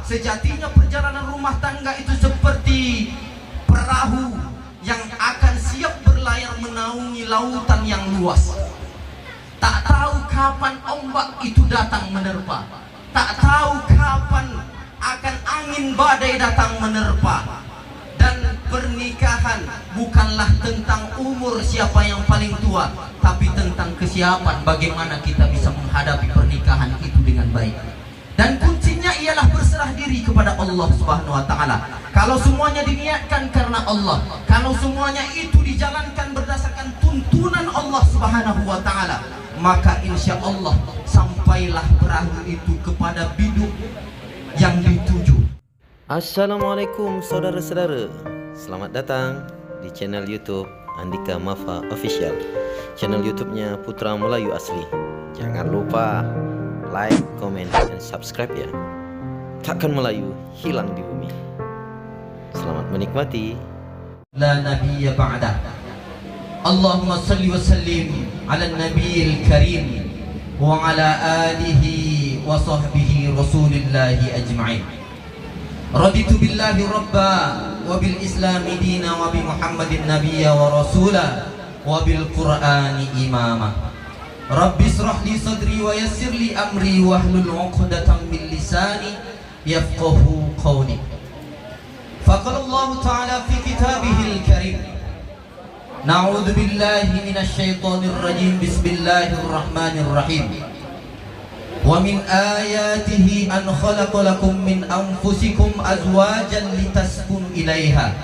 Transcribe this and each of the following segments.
Sejatinya perjalanan rumah tangga itu seperti perahu yang akan siap berlayar menaungi lautan yang luas. Tak tahu kapan ombak itu datang menerpa, tak tahu kapan akan angin badai datang menerpa. Dan pernikahan bukanlah tentang umur siapa yang paling tua, tapi tentang kesiapan bagaimana kita bisa menghadapi pernikahan itu dengan baik. Dan kuncinya ialah berserah diri kepada Allah Subhanahu wa taala. Kalau semuanya diniatkan karena Allah, kalau semuanya itu dijalankan berdasarkan tuntunan Allah Subhanahu wa taala, maka insya Allah sampailah perahu itu kepada biduk yang dituju. Assalamualaikum saudara-saudara, selamat datang di channel YouTube Andika Mafa Official, channel YouTube-nya Putra Melayu Asli. Jangan lupa like, komen, dan subscribe ya. Takkan Melayu hilang di bumi. Selamat menikmati. La nabiyya ba'dah. Allahumma salli wa sallim ala nabiyil karim wa ala alihi wa sahbihi rasulillahi ajma'in. Raditu billahi rabba wa bil islami dina wa bi muhammadin nabiyya wa rasula wa bil qur'ani imama. Rabbi israh li sadri wa yassir li amri wa hlul 'uqdatam min lisani yafqahu qawli. Faqala Allah ta'ala fi kitabihil karim. Na'udzu billahi minasy syaithanir rajim. Bismillahirrahmanirrahim. Wa min ayatihi an khalaqa lakum min anfusikum azwajan litaskunu ilaiha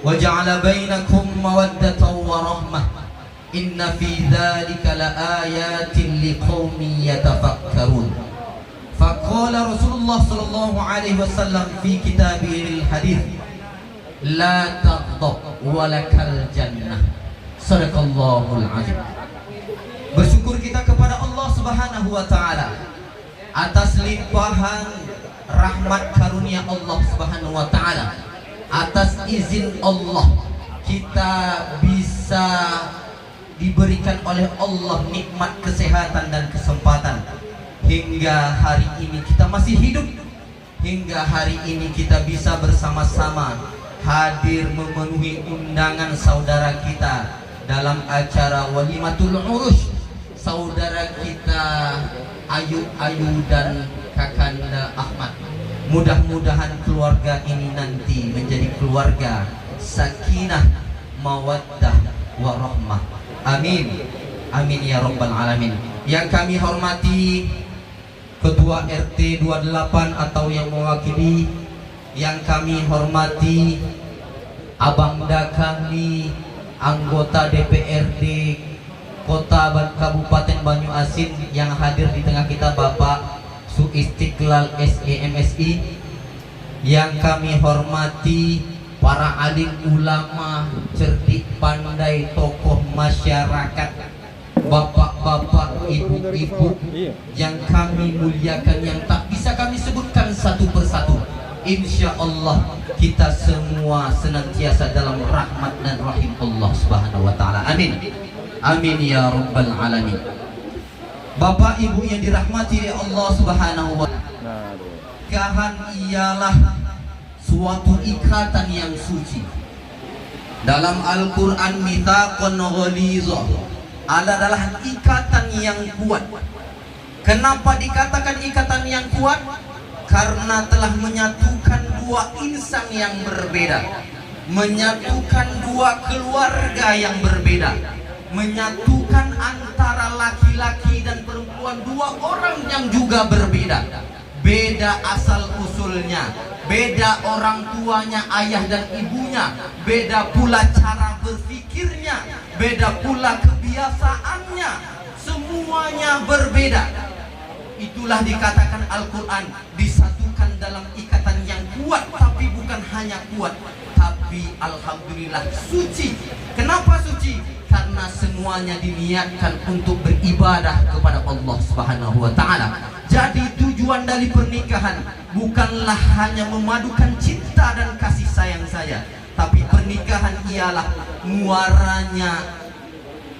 wa ja'ala bainakum mawaddatan wa rahmah. Inna fi dzalika laayatin liqaumin yatafakkarun. Faqala Rasulullah sallallahu alaihi wasallam fi kitabihil hadits, la taghdab walakal jannah. Sadaqallahul azim. Bersyukur kita kepada Allah Subhanahu wa taala atas limpahan rahmat karunia Allah Subhanahu wa taala. Atas izin Allah kita bisa diberikan oleh Allah nikmat kesehatan dan kesempatan hingga hari ini kita masih hidup, hingga hari ini kita bisa bersama-sama hadir memenuhi undangan saudara kita dalam acara Walimatul Urus saudara kita Ayu dan Kakanda Ahmad. Mudah-mudahan keluarga ini nanti menjadi keluarga sakinah, mawaddah, warahmah. Amin. Amin ya rabbal alamin. Yang kami hormati Ketua RT 28 atau yang mewakili, yang kami hormati abangda kami anggota DPRD Kota Kabupaten Banyuasin yang hadir di tengah kita, Bapak Su Istiqlal SEMSI. Yang kami hormati para alim ulama, cerdik pandai, tokoh masyarakat, bapak-bapak, ibu-ibu yang kami muliakan, yang tak bisa kami sebutkan satu persatu. Insya Allah kita semua senantiasa dalam rahmat dan rahim Allah Subhanahu wa taala. Amin. Amin ya rabbal alamin. Bapak ibu yang dirahmati oleh Allah Subhanahu wa taala, pernikahan ialah suatu ikatan yang suci. Dalam Al-Qur'an mitsaqan ghalidha adalah ikatan yang kuat. Kenapa dikatakan ikatan yang kuat? Karena telah menyatukan dua insan yang berbeda, menyatukan dua keluarga yang berbeda, menyatukan antara laki-laki dan perempuan, dua orang yang juga berbeda, beda asal usulnya, beda orang tuanya, ayah dan ibunya, beda pula cara berpikirnya, beda pula kebiasaannya, semuanya berbeda. Itulah dikatakan Al-Quran disatukan dalam ikatan yang kuat, tapi bukan hanya kuat, tapi alhamdulillah suci. Kenapa suci? Karena semuanya diniatkan untuk beribadah kepada Allah Subhanahu wa taala. Jadi tujuan dari pernikahan bukanlah hanya memadukan cinta dan kasih sayang saja, tapi pernikahan ialah muaranya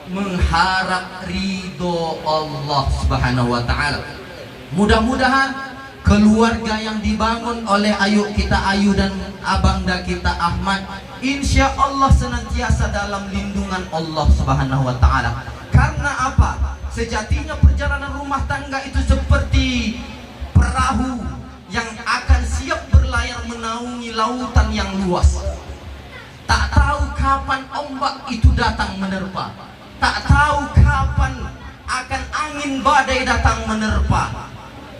mengharap ridho Allah Subhanahu wa taala. Mudah-mudahan keluarga yang dibangun oleh Ayu kita Ayu dan abangda kita Ahmad, insya Allah senantiasa dalam lindungan Allah Subhanahu wa Ta'ala. Karena apa? Sejatinya perjalanan rumah tangga itu seperti perahu yang akan siap berlayar menaungi lautan yang luas. Tak tahu kapan ombak itu datang menerpa, tak tahu kapan akan angin badai datang menerpa.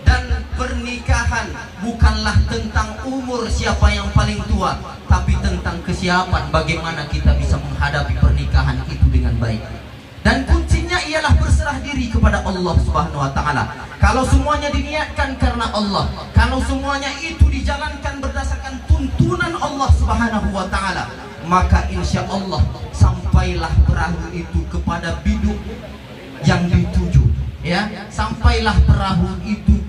Dan pernikahan bukanlah tentang umur siapa yang paling tua, tapi tentang kesiapan bagaimana kita bisa menghadapi pernikahan itu dengan baik. Dan kuncinya ialah berserah diri kepada Allah Subhanahu wa Ta'ala. Kalau semuanya diniatkan karena Allah, kalau semuanya itu dijalankan berdasarkan tuntunan Allah Subhanahu wa Ta'ala, maka insya Allah sampailah perahu itu kepada biduk yang dituju, ya. Sampailah perahu itu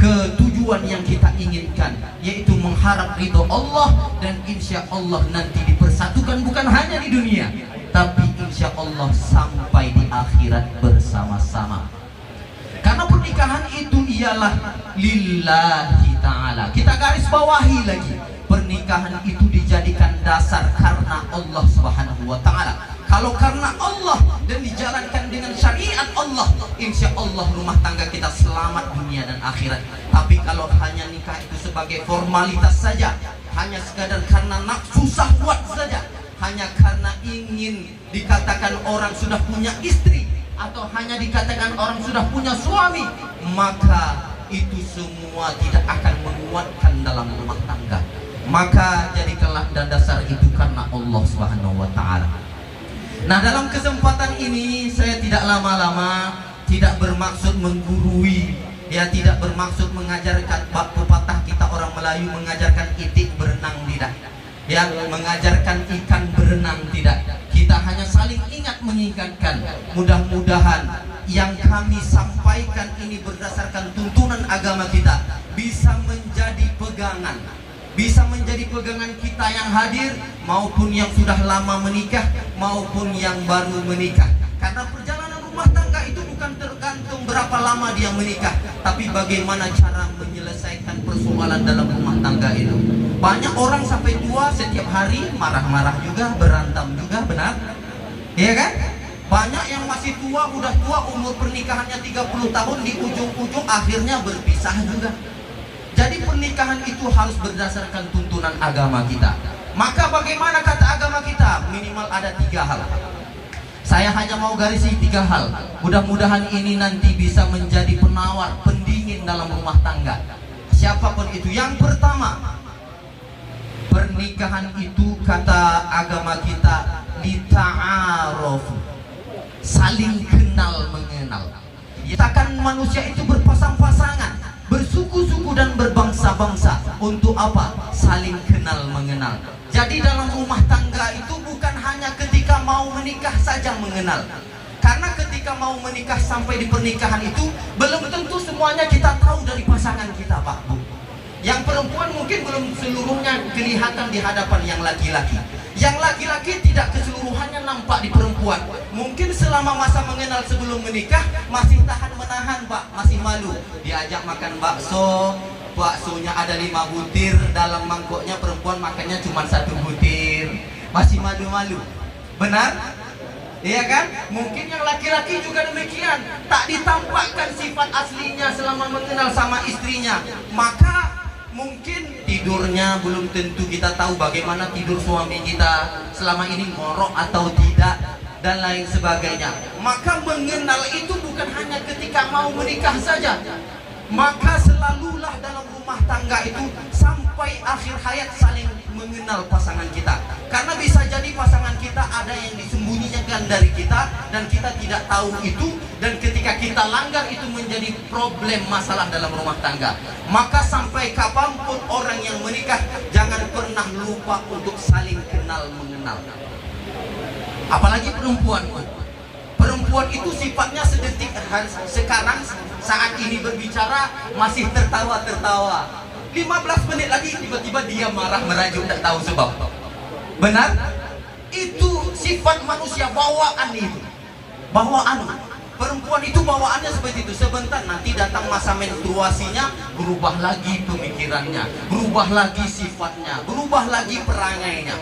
ke tujuan yang kita inginkan, yaitu mengharap ridho Allah, dan insya Allah nanti dipersatukan bukan hanya di dunia, tapi insya Allah sampai di akhirat bersama-sama. Karena pernikahan itu ialah lillahi ta'ala. Kita garis bawahi lagi, pernikahan itu dijadikan dasar karena Allah Subhanahu wa Ta'ala. Kalau karena Allah dan dijalankan dengan syariat Allah, insya Allah rumah tangga kita selamat dunia dan akhirat. Tapi kalau hanya nikah itu sebagai formalitas saja, hanya sekadar karena nafsu syahwat saja, hanya karena ingin dikatakan orang sudah punya istri, atau hanya dikatakan orang sudah punya suami, maka itu semua tidak akan menguatkan dalam rumah tangga. Maka jadikanlah dan dasar itu karena Allah Subhanahu wa Ta'ala. Nah, dalam kesempatan ini saya tidak lama-lama, tidak bermaksud menggurui, ya, tidak bermaksud mengajarkan pepatah kita orang Melayu, mengajarkan itik berenang, tidak, ya, mengajarkan ikan berenang, tidak. Kita hanya saling ingat mengingatkan. Mudah-mudahan yang kami sampaikan ini berdasarkan tuntunan agama kita bisa menjadi pegangan, bisa menjadi pegangan kita yang hadir maupun yang sudah lama menikah maupun yang baru menikah. Karena perjalanan rumah tangga itu bukan tergantung berapa lama dia menikah, tapi bagaimana cara menyelesaikan persoalan dalam rumah tangga itu. Banyak orang sampai tua setiap hari marah-marah juga, berantem juga, benar? Iya kan? Banyak yang masih tua, udah tua, umur pernikahannya 30 tahun, di ujung-ujung akhirnya berpisah juga. Jadi pernikahan itu harus berdasarkan tuntunan agama kita. Maka bagaimana kata agama kita? Minimal ada 3 hal. Saya hanya mau garisi 3 hal. Mudah-mudahan ini nanti bisa menjadi penawar, pendingin dalam rumah tangga, siapapun itu. Yang pertama, pernikahan itu kata agama kita lita'arofu, saling kenal mengenal. Katakan manusia itu berpasang-pasangan, bersuku-suku dan berbangsa-bangsa. Untuk apa? Saling kenal mengenal. Jadi dalam rumah tangga itu bukan hanya ketika mau menikah saja mengenal. Karena ketika mau menikah sampai di pernikahan itu belum tentu semuanya kita tahu dari pasangan kita, Pak Bu. Yang perempuan mungkin belum seluruhnya kelihatan di hadapan yang laki-laki. Yang laki-laki tidak keseluruhannya nampak di perempuan. Mungkin selama masa mengenal sebelum menikah masih tahan menahan, Pak, masih malu. Diajak makan bakso, baksonya ada 5 butir, dalam mangkoknya perempuan makannya cuma 1 butir, masih malu-malu. Benar? Iya kan? Mungkin yang laki-laki juga demikian, tak ditampakkan sifat aslinya selama mengenal sama istrinya. Maka mungkin tidurnya belum tentu kita tahu bagaimana tidur suami kita selama ini, ngorok atau tidak, dan lain sebagainya. Maka mengenal itu bukan hanya ketika mau menikah saja. Maka selalulah dalam rumah tangga itu sampai akhir hayat saling mengenal pasangan kita. Karena bisa jadi pasangan kita ada yang disembunyikan dari kita dan kita tidak tahu itu, dan ketika kita langgar itu menjadi problem masalah dalam rumah tangga. Maka sampai kapanpun orang yang menikah jangan pernah lupa untuk saling kenal mengenal. Apalagi perempuan. Perempuan itu sifatnya sedetik sekarang saat ini berbicara masih tertawa-tertawa. 15 menit lagi tiba-tiba dia marah merajuk, tak tahu sebab. Benar? Itu sifat manusia, bawaan itu. Bawaan. perempuan itu bawaannya seperti itu. Sebentar nanti datang masa menstruasinya, berubah lagi pemikirannya, berubah lagi sifatnya, berubah lagi perangainya.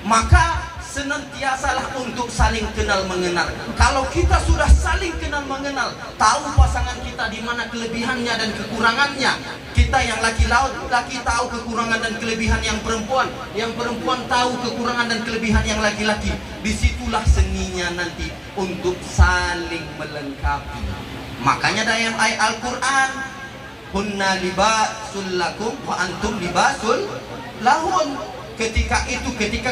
Maka senantiasalah untuk saling kenal mengenal. Kalau kita sudah saling kenal mengenal, tahu pasangan kita di mana kelebihannya dan kekurangannya. Kita yang laki-laki tahu kekurangan dan kelebihan yang perempuan tahu kekurangan dan kelebihan yang laki-laki. Disitulah seninya nanti untuk saling melengkapi. Makanya dalam ayat Al-Quran, hunna libasul lakum wa antum libasul lahun. Ketika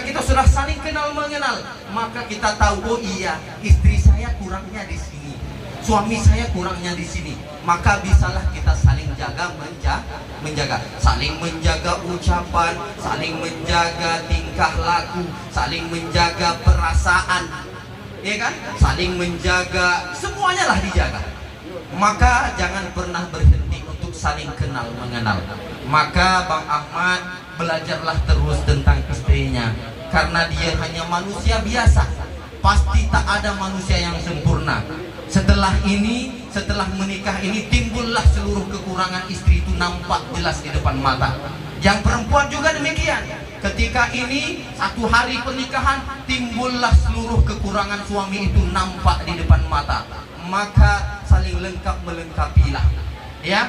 kita sudah saling kenal mengenal, maka kita tahu, oh iya, istri saya kurangnya di sini, suami saya kurangnya di sini. Maka bisalah kita saling menjaga, saling menjaga ucapan, saling menjaga tingkah laku, saling menjaga perasaan, ya kan? Saling menjaga, semuanya lah dijaga. Maka jangan pernah berhenti untuk saling kenal mengenal. Maka Bang Ahmad, belajarlah terus tentang istrinya, karena dia hanya manusia biasa. Pasti tak ada manusia yang sempurna. Setelah menikah ini timbullah seluruh kekurangan istri itu nampak jelas di depan mata. Yang perempuan juga demikian. Ketika ini satu hari pernikahan, timbullah seluruh kekurangan suami itu nampak di depan mata. Maka saling lengkap melengkapilah, ya.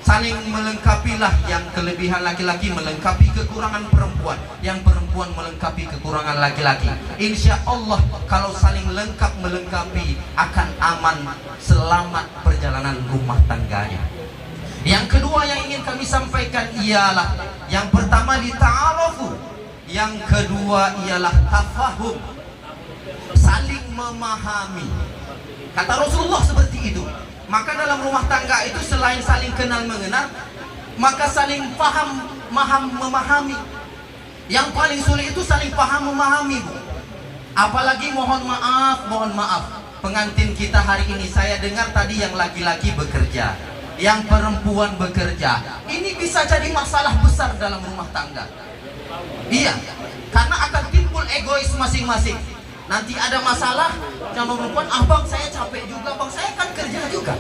Saling melengkapilah, yang kelebihan laki-laki melengkapi kekurangan perempuan, yang perempuan melengkapi kekurangan laki-laki. Insya Allah kalau saling lengkap melengkapi akan aman, selamat perjalanan rumah tangganya. Yang kedua yang ingin kami sampaikan ialah, yang pertama lita'arufu, yang kedua ialah tafahum, saling memahami. Kata Rasulullah seperti itu. Maka dalam rumah tangga itu selain saling kenal mengenal, maka saling paham, memahami. Yang paling sulit itu saling paham memahami, Bu. Apalagi mohon maaf, pengantin kita hari ini, saya dengar tadi yang laki-laki bekerja, yang perempuan bekerja. Ini bisa jadi masalah besar dalam rumah tangga. Iya, karena akan timbul egois masing-masing. Nanti ada masalah sama perempuan, bang saya capek juga, bang saya kan kerja juga.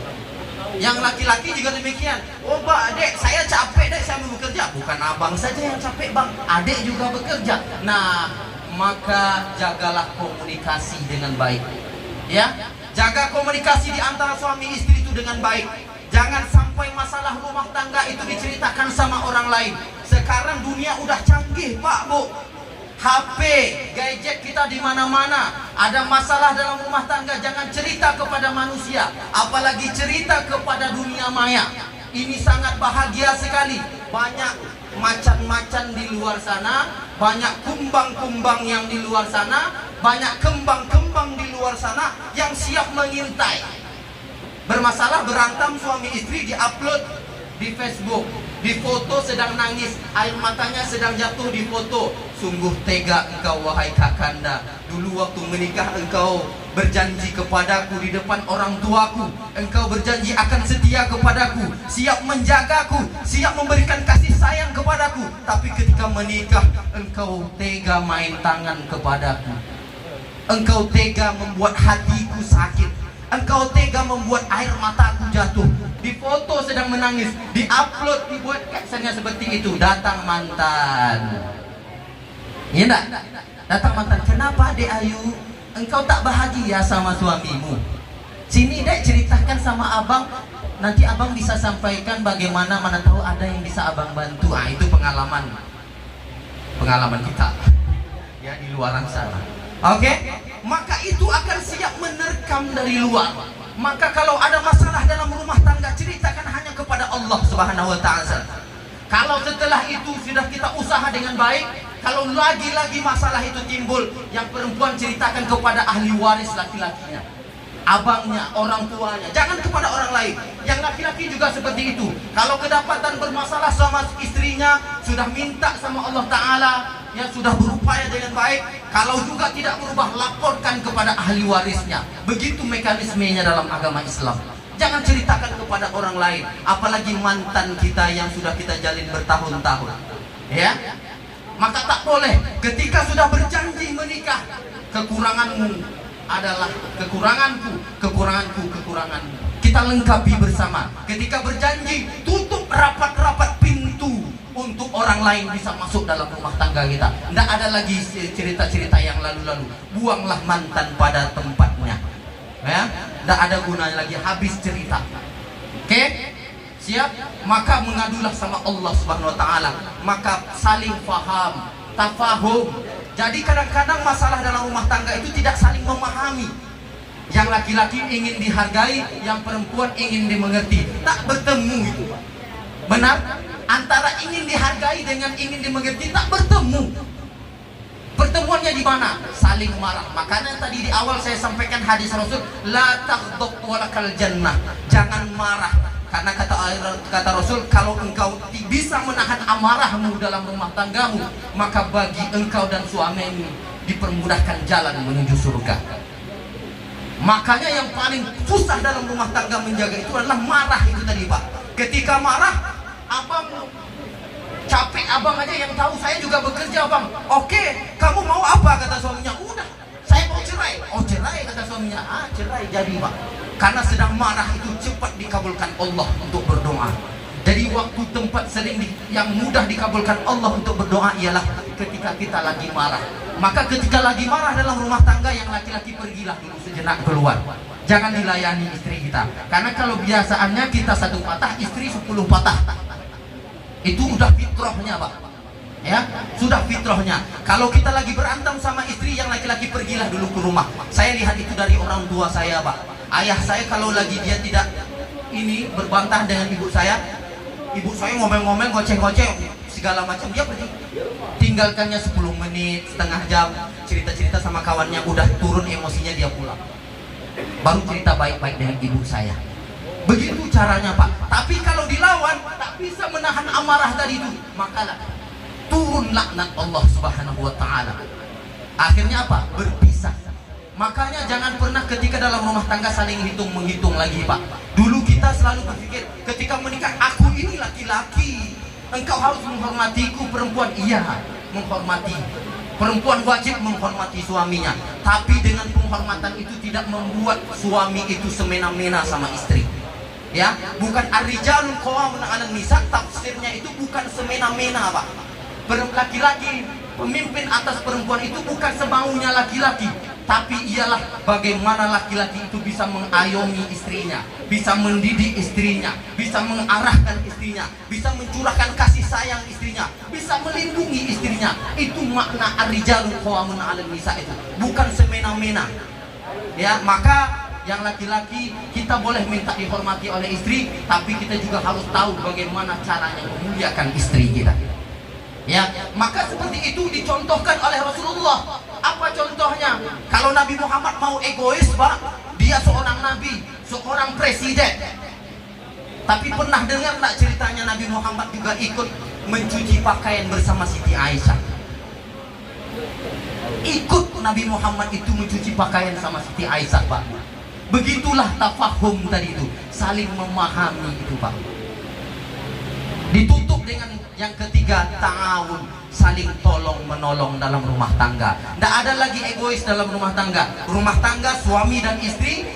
Yang laki-laki juga demikian. Oh adek saya capek dek, saya mau bekerja. Bukan abang saja yang capek bang, adek juga bekerja. Nah, maka jagalah komunikasi dengan baik, ya. Jaga komunikasi di antara suami istri itu dengan baik. Jangan sampai masalah rumah tangga itu diceritakan sama orang lain. Sekarang dunia udah canggih, Pak, Bu. HP, gadget kita di mana-mana. Ada masalah dalam rumah tangga, jangan cerita kepada manusia, apalagi cerita kepada dunia maya. Ini sangat bahagia sekali. Banyak macan-macan di luar sana, banyak kumbang-kumbang yang di luar sana, banyak kembang-kembang di luar sana yang siap mengintai. Bermasalah, berantem suami istri, diupload di Facebook, di foto sedang nangis, air matanya sedang jatuh di foto. Sungguh tega engkau wahai kakanda. Dulu waktu menikah engkau berjanji kepadaku di depan orang tuaku, engkau berjanji akan setia kepadaku, siap menjagaku, siap memberikan kasih sayang kepadaku. Tapi ketika menikah engkau tega main tangan kepadaku, engkau tega membuat hatiku sakit, engkau tega membuat air mataku jatuh. Di foto sedang menangis, diupload, dibuat captionnya seperti itu. Datang mantan, iya enggak? Datang mantan. Kenapa Dek Ayu engkau tak bahagia sama suamimu? Sini Dek, ceritakan sama abang, nanti abang bisa sampaikan bagaimana, mana tahu ada yang bisa abang bantu. Ah, itu pengalaman kita ya di luaran sana. Oke? Maka itu akan siap menerkam dari luar. Maka kalau ada masalah dalam rumah tangga, ceritakan hanya kepada Allah Subhanahu wa ta'ala. Kalau setelah itu sudah kita usaha dengan baik, kalau lagi-lagi masalah itu timbul, yang perempuan ceritakan kepada ahli waris laki-lakinya, abangnya, orang tuanya, jangan kepada orang lain. Yang laki-laki juga seperti itu. Kalau kedapatan bermasalah sama istrinya, sudah minta sama Allah Ta'ala, yang sudah berupaya dengan baik. Kalau juga tidak berubah, laporkan kepada ahli warisnya. Begitu mekanismenya dalam agama Islam. Jangan ceritakan kepada orang lain, apalagi mantan kita yang sudah kita jalin bertahun-tahun, ya. Maka tak boleh ketika sudah berjanji menikah, kekuranganmu adalah kekuranganku, kekuranganmu. Kita lengkapi bersama. Ketika berjanji, tutup rapat-rapat pintu untuk orang lain bisa masuk dalam rumah tangga kita. Tidak ada lagi cerita-cerita yang lalu-lalu. Buanglah mantan pada tempatnya. Ya, tidak ada gunanya lagi, habis cerita. Oke? Siap? Maka mengadulah sama Allah Subhanahu wa taala. Maka saling faham, tafahum. Jadi kadang-kadang masalah dalam rumah tangga itu tidak saling memahami. Yang laki-laki ingin dihargai, yang perempuan ingin dimengerti. Tak bertemu itu. Benar? Antara ingin dihargai dengan ingin dimengerti tak bertemu. Pertemuannya di mana? Saling marah. Makanya tadi di awal saya sampaikan hadis Rasul, la taghdab walakal jannah. Jangan marah. Karena kata Rasul, kalau engkau bisa menahan amarahmu dalam rumah tanggamu, maka bagi engkau dan suamimu dipermudahkan jalan menuju surga. Makanya yang paling susah dalam rumah tangga menjaga itu adalah marah itu tadi, Pak. Ketika marah, abang capek, abang aja yang tahu, saya juga bekerja, Bang. Oke, kamu mau apa? Kata suaminya. Udah, saya mau cerai. Oh, cerai, kata suaminya. Ah, cerai jadi, Pak. Karena sedang marah itu cepat dikabulkan Allah untuk berdoa. Jadi waktu tempat yang mudah dikabulkan Allah untuk berdoa ialah ketika kita lagi marah. Maka ketika lagi marah dalam rumah tangga, yang laki-laki pergilah dulu sejenak keluar. Jangan dilayani istri kita. Karena kalau biasaannya kita satu patah, istri 10 patah. Itu udah fitrahnya, Pak. Ya, sudah fitrahnya. Kalau kita lagi berantem sama istri, yang laki-laki pergilah dulu ke rumah. Saya lihat itu dari orang tua saya, Pak. Ayah saya kalau lagi dia tidak berbantah dengan ibu saya ngomel-ngomel, goceng-goceng segala macam, dia pergi. Tinggalkannya 10 menit, setengah jam, cerita-cerita sama kawannya, udah turun emosinya, dia pulang. Baru cerita baik-baik dengan ibu saya. Begitu caranya, Pak. Tapi kalau dilawan, tak bisa menahan amarah tadi itu, maka turun laknat Allah Subhanahu wa taala. Akhirnya apa? Berpisah. Makanya jangan pernah ketika dalam rumah tangga saling menghitung lagi, Pak. Dulu kita selalu berpikir ketika menikah, aku ini laki-laki, engkau harus menghormatiku. Perempuan, iya, menghormati. Perempuan wajib menghormati suaminya. Tapi dengan penghormatan itu tidak membuat suami itu semena-mena sama istri. Ya, bukan ar-rijalul qawwamun 'alan nisa, tafsirnya itu bukan semena-mena, Pak. Laki-laki, pemimpin atas perempuan itu bukan semaunya laki-laki, tapi ialah bagaimana laki-laki itu bisa mengayomi istrinya, bisa mendidik istrinya, bisa mengarahkan istrinya, bisa mencurahkan kasih sayang istrinya, bisa melindungi istrinya. Itu makna ar-rijalul qawwamun 'alan nisa itu, bukan semena-mena. Ya, maka yang laki-laki kita boleh minta dihormati oleh istri, tapi kita juga harus tahu bagaimana caranya memuliakan istri kita. Ya, maka seperti itu dicontohkan oleh Rasulullah. Apa contohnya? Kalau Nabi Muhammad mau egois, Pak, dia seorang nabi, seorang presiden. Tapi pernah dengar nggak ceritanya Nabi Muhammad juga ikut mencuci pakaian bersama Siti Aisyah? Ikut Nabi Muhammad itu mencuci pakaian sama Siti Aisyah, Pak. Begitulah tafahum tadi itu, saling memahami itu, Pak. Ditutup dengan yang ketiga, ta'awun, saling tolong menolong dalam rumah tangga. Tidak ada lagi egois dalam rumah tangga. Rumah tangga suami dan istri,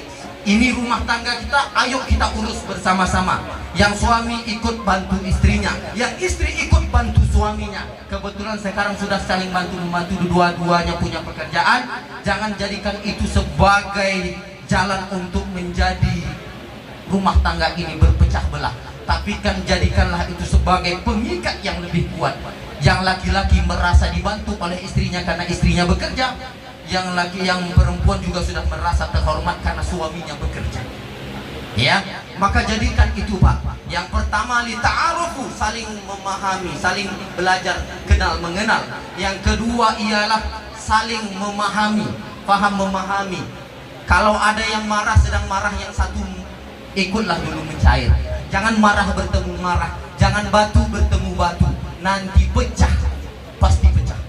ini rumah tangga kita, ayo kita urus bersama-sama. Yang suami ikut bantu istrinya, yang istri ikut bantu suaminya. Kebetulan sekarang sudah saling bantu-membantu, dua-duanya punya pekerjaan. Jangan jadikan itu sebagai jalan untuk menjadi rumah tangga ini berpecah belah, tapi kan jadikanlah itu sebagai pengikat yang lebih kuat. Yang laki-laki merasa dibantu oleh istrinya karena istrinya bekerja, yang perempuan juga sudah merasa terhormat karena suaminya bekerja. Ya, maka jadikan itu, Pak. Yang pertama, li ta'arufu, saling memahami, saling belajar kenal mengenal. Yang kedua ialah saling memahami, paham memahami. Kalau ada yang marah, sedang marah, yang satu ikutlah dulu mencair. Jangan marah bertemu marah, jangan batu bertemu batu, nanti pecah, pasti pecah.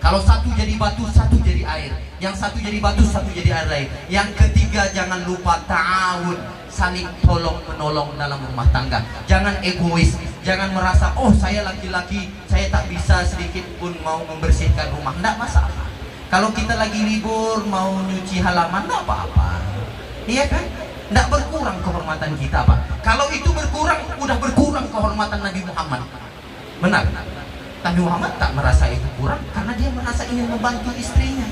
Kalau satu jadi batu, satu jadi air. Yang satu jadi batu, satu jadi air lain. Yang ketiga, jangan lupa ta'awun, saling tolong menolong dalam rumah tangga. Jangan egois, jangan merasa, oh saya laki-laki, saya tak bisa sedikit pun mau membersihkan rumah. Tidak masalah. Kalau kita lagi libur mau nyuci halaman nggak apa-apa, iya kan? Nggak berkurang kehormatan kita, Pak. Kalau itu berkurang, udah berkurang kehormatan Nabi Muhammad. Benar? Nabi Muhammad tak merasa itu kurang karena dia merasa ingin membantu istrinya.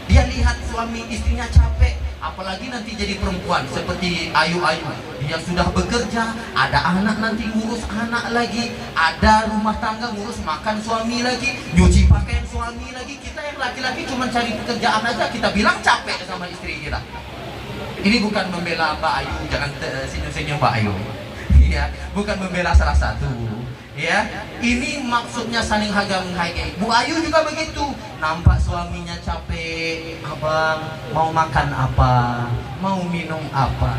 Dia lihat suami istrinya capek, apalagi nanti jadi perempuan seperti Ayu-Ayu. Dia sudah bekerja, ada anak nanti ngurus anak lagi, ada rumah tangga ngurus makan suami lagi, nyuci pakaian suami lagi. Kita yang laki-laki cuma cari pekerjaan aja, kita bilang capek sama istri kita. Ini bukan membela Mbak Ayu, jangan senyum-senyum Mbak Ayu. Ya, bukan membela salah satu. Ya, ini maksudnya saling harga-menghargai. Bu Ayu juga begitu. Nampak suaminya capek, abang mau makan apa, mau minum apa.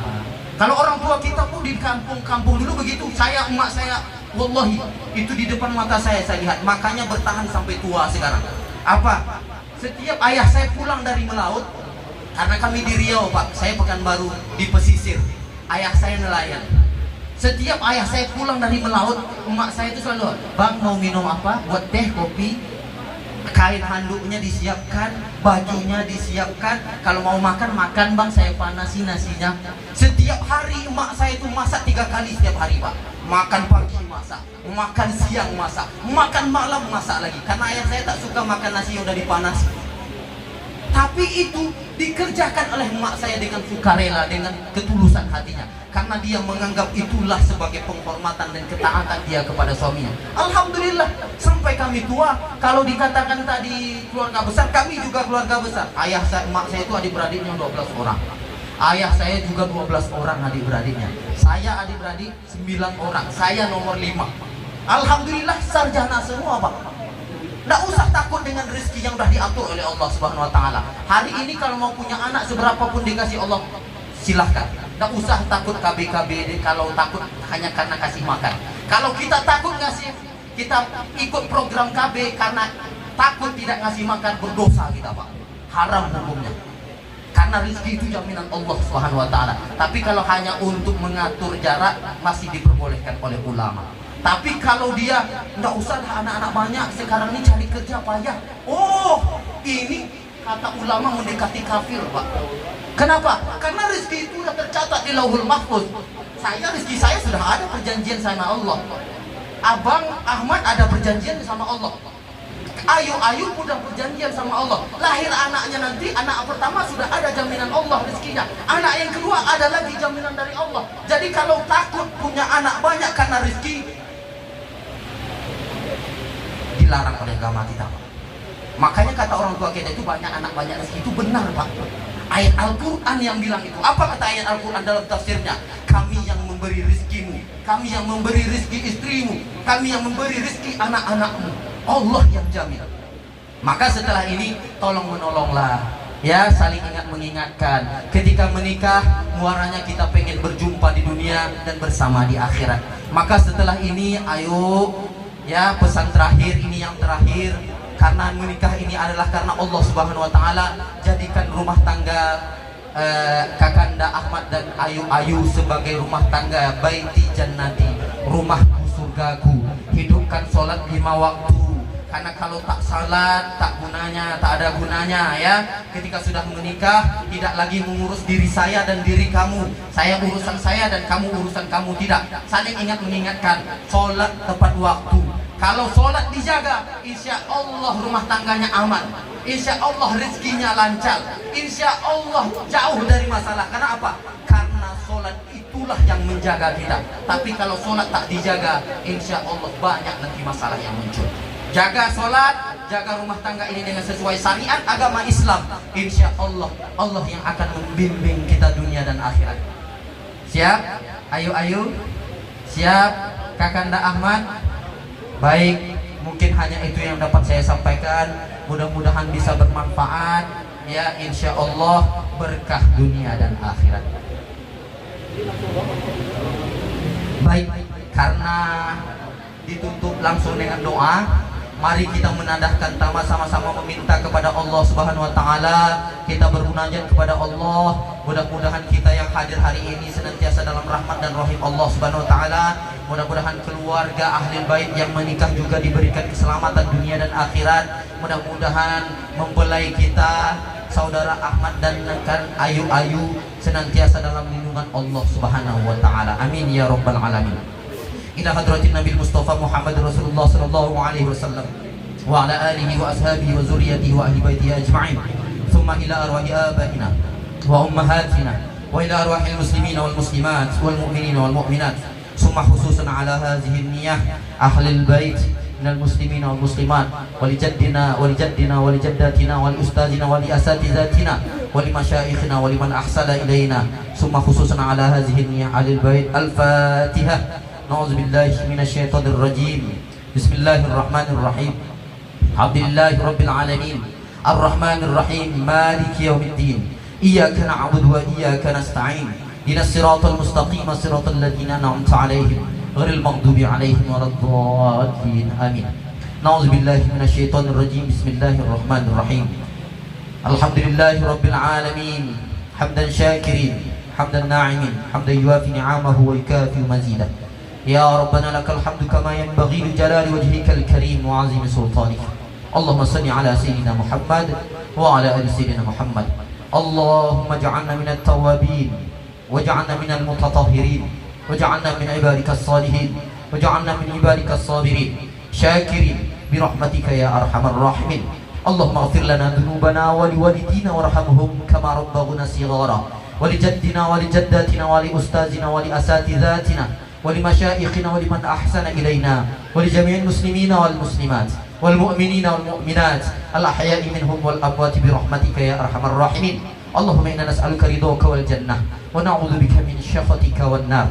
Kalau orang tua kita pun di kampung-kampung dulu begitu. Saya, emak saya, wallahi itu di depan mata saya lihat. Makanya bertahan sampai tua sekarang. Apa? Setiap ayah saya pulang dari melaut, karena kami di Riau, Pak, saya Pekanbaru di pesisir. Ayah saya nelayan. Setiap ayah saya pulang dari melaut, emak saya itu selalu, bang mau minum apa? Buat teh, kopi, kain handuknya disiapkan, bajunya disiapkan. Kalau mau makan, makan bang, saya panasi nasinya. Setiap hari emak saya itu masak 3 kali setiap hari, Pak. Makan pagi masak, makan siang masak, makan malam masak lagi. Karena ayah saya tak suka makan nasi yang udah dipanas. Tapi itu dikerjakan oleh emak saya dengan sukarela, dengan ketulusan hatinya. Karena dia menganggap itulah sebagai penghormatan dan ketaatan dia kepada suaminya. Alhamdulillah, sampai kami tua. Kalau dikatakan tadi keluarga besar, kami juga keluarga besar. Ayah saya, emak saya itu adik-beradiknya 12 orang. Ayah saya juga 12 orang adik-beradiknya. Saya adik-beradik 9 orang. Saya nomor 5. Alhamdulillah, sarjana semua, Pak. Nggak usah takut dengan rezeki yang sudah diatur oleh Allah Subhanahu Wa Taala. Hari ini kalau mau punya anak seberapapun dikasih Allah, silahkan. Nggak usah takut KB-KB. Kalau takut hanya karena kasih makan. Kalau kita takut ngasih, kita ikut program KB karena takut tidak ngasih makan, berdosa kita, Pak. Haram hukumnya. Karena rezeki itu jaminan Allah Subhanahu Wa Taala. Tapi kalau hanya untuk mengatur jarak, masih diperbolehkan oleh ulama. Tapi kalau dia nggak usah lah, anak-anak banyak sekarang ini cari kerja payah. Oh, ini kata ulama mendekati kafir, Pak. Kenapa? Karena rezeki itu sudah tercatat di Lauhul Mahfuz. Rezeki saya sudah ada perjanjian sama Allah. Abang Ahmad ada perjanjian sama Allah. Ayu sudah perjanjian sama Allah. Lahir anaknya nanti, anak pertama sudah ada jaminan Allah rezekinya. Anak yang kedua ada lagi jaminan dari Allah. Jadi kalau takut punya anak banyak karena rezeki, dilarang oleh agama kita, Pak. Makanya kata orang tua kita itu banyak anak banyak rezeki itu benar, Pak. Ayat Al-Quran yang bilang itu. Apa kata ayat Al-Quran dalam tafsirnya? Kami yang memberi rezekimu, kami yang memberi rezeki istrimu, kami yang memberi rezeki anak-anakmu. Allah yang jamin. Maka setelah ini tolong menolonglah, ya, saling ingat mengingatkan. Ketika menikah, muaranya kita pengen berjumpa di dunia dan bersama di akhirat. Maka setelah ini ayo, ya, pesan terakhir ini yang terakhir, karena menikah ini adalah karena Allah Subhanahu Wa Taala. Jadikan rumah tangga Kakanda Ahmad dan Ayu sebagai rumah tangga baiti jannati, rumahku surgaku. Hidupkan sholat 5 waktu. Karena kalau tak salat, tak gunanya, tak ada gunanya, ya. Ketika sudah menikah, tidak lagi mengurus diri saya dan diri kamu. Saya urusan saya dan kamu urusan kamu, tidak. Saling ingat mengingatkan. Sholat tepat waktu. Kalau sholat dijaga, insya Allah rumah tangganya aman. Insya Allah rezekinya lancar. Insya Allah jauh dari masalah. Karena apa? Karena sholat itulah yang menjaga kita. Tapi kalau sholat tak dijaga, insya Allah banyak nanti masalah yang muncul. Jaga sholat, jaga rumah tangga ini dengan sesuai syariat agama Islam. Insya Allah, Allah yang akan membimbing kita dunia dan akhirat. Siap? Ayu, siap? Kakanda Ahmad? Baik, mungkin hanya itu yang dapat saya sampaikan. Mudah-mudahan bisa bermanfaat, ya, insya Allah berkah dunia dan akhirat. Baik, karena ditutup langsung dengan doa, Mari kita menadahkan sama-sama meminta kepada Allah Subhanahu wa taala. Kita bermunajat kepada Allah. Mudah-mudahan kita yang hadir hari ini senantiasa dalam rahmat dan rahim Allah Subhanahu wa taala. Mudah-mudahan keluarga ahli bait yang menikah juga diberikan keselamatan dunia dan akhirat. Mudah-mudahan mempelai kita saudara Ahmad dan rekan Ayu senantiasa dalam lindungan Allah Subhanahu wa taala. Amin ya rabbal alamin. Ila hadratin Nabi Mustafa Muhammad Rasulullah sallallahu alaihi wasallam wa ala alihi wa ashabihi wa zurriyyatihi wa ahli baitihi ajma'in. Thumma ila arwahi abaina wa ummahatina wa ila arwahil muslimina wal muslimat wal mu'minina wal mu'minat. Thumma khususan ala hadhihi an-niyyah ahli al-bait minal muslimina wal muslimat wa li jaddina wa li jaddina wa li jaddatina wa li ustazina wa li asatizatina wa li masyayikhina wa liman ahsana ilaina. Thumma khususan ala hadhihi an-niyyah ahli al-bait. Al-Fatihah. A'udzu billahi minasy syaithanir rajim. Bismillahirrahmanirrahim. Alhamdulillahi rabbil alamin. Arrahmanir rahim. Maliki yaumiddin. Iyyaka na'budu wa iyyaka nasta'in. Ihdinas siratal mustaqim, siratal ladzina an'amta 'alaihim ghairil maghdubi 'alaihim waladdallin. Amin. A'udzu billahi minasy syaithanir rajim. Bismillahirrahmanirrahim. Alhamdulillahi rabbil alamin. Hamdan syakirin, hamdan na'imin, hamdan yuwafi ni'amahu wa yukafi mazidah. Ya Rabbana lakal hamdu kama yanbaghi li jalali wajhika al-karim wa 'azimi sultanik. Allahumma salli ala sayyidina Muhammad wa ala ali sayyidina Muhammad. Allahumma ij'alna minat tawwabin waj'alna minal mutatahhirin waj'alna min ibadikas salihin waj'alna min ibadikas sabirin syakirin bi rahmatika ya arhamar rahimin. Allahumma ighfir lana dhunubana wa liwalidina warhamhum kama rabbawna shighara wa li jaddina wa li jaddatina wa li ustazina wa li asatizatina ولمشائخنا ولمن أحسن إلينا ولجميع المسلمين والمسلمات والمؤمنين والمؤمنات الأحياء منهم والأموات برحمتك يا أرحم الراحمين. اللهم إنا نسألك رضاك والجنة ونعوذ بك من سخطك والنار.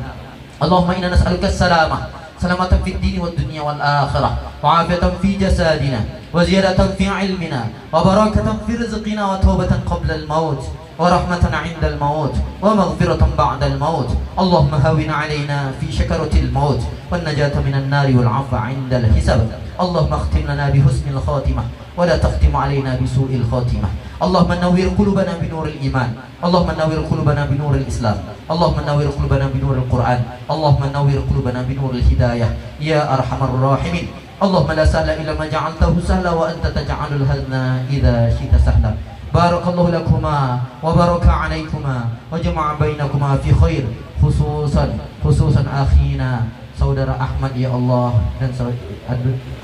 اللهم إنا نسألك السلامة، سلامة في الدين والدنيا والآخرة، وعافية في جسادنا وزيادة في علمنا وبركة في رزقنا وتوبة قبل الموت ورحمة عند الموت ومغفرة بعد الموت. اللهم هون علينا في شكرة الموت والنجاة من النار والعفو عند الحساب. اللهم اختم لنا بحسن الخاتمة ولا تختم علينا بسوء الخاتمة. اللهم نور قلوبنا بنور الإيمان. اللهم نور قلوبنا بنور الإسلام. اللهم نور قلوبنا بنور القرآن. اللهم نور قلوبنا بنور الهداية يا أرحم الراحمين. اللهم لا سهل إلا ما جعلته سهلا وأنت تجعل الحزن إذا شئت سهلا. بارك الله لكما وبارك عليكما وجمع بينكما في خير. Khususan akhina saudara Ahmad ya Allah dan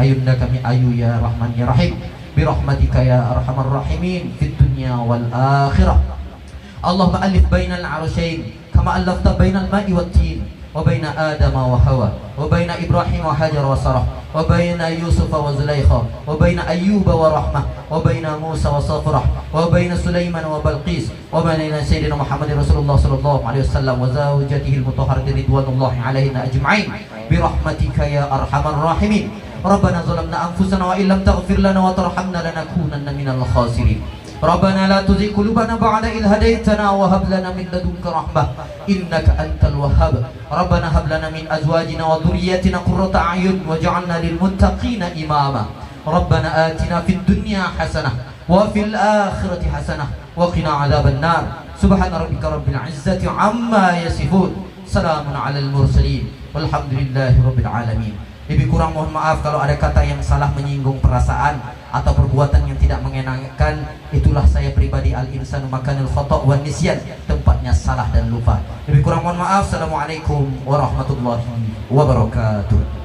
ayunda kami Ayu ya Rahman ya Rahim birahmatika ya arhamar rahimin fid dunya wal akhirah. Allahumma alif bainal arsyain kama alafta bainal ma'i wat tin wa baina Adama wa Hawa wa baina Ibrahim wa Hajar wa Sarah wa baina Yusuf wa Zulaikha wa baina Ayyuba wa Rahmah wa baina Musa wa Safrah wa baina Sulaiman wa Balqis wa baina Sayyidina Muhammad Rasulullah sallallahu alaihi wasallam wa zawjatihi al-mutahharati ridwanullahi alaihina ajma'in bi rahmatika ya arhamar rahimin. Rabbana zalamna anfusana wa illam taghfir lana wa tarhamna lanakunanna minal khasirin. Rabbana la tuzigh qulubana ba'da idh hadaytana wa hab lana min ladunka rahmah innaka antal wahhab. Rabbana hab lana min azwajina wa dhurriyyatina qurrata a'yun waj'alna lil muttaqina imama. Rabbana atina fid dunya hasanah wa fil akhirati hasanah wa qina adzaban nar. Subhana rabbika rabbil izzati amma yasifun. Salamun 'alal mursalin walhamdulillahi rabbil alamin. Lebih kurang mohon maaf kalau ada kata yang salah menyinggung perasaan atau perbuatan yang tidak mengenakan. Itulah saya pribadi, al-insanu makanul khata' wan nisyan, tempatnya salah dan lupa. Lebih kurang mohon maaf. Assalamualaikum warahmatullahi wabarakatuh.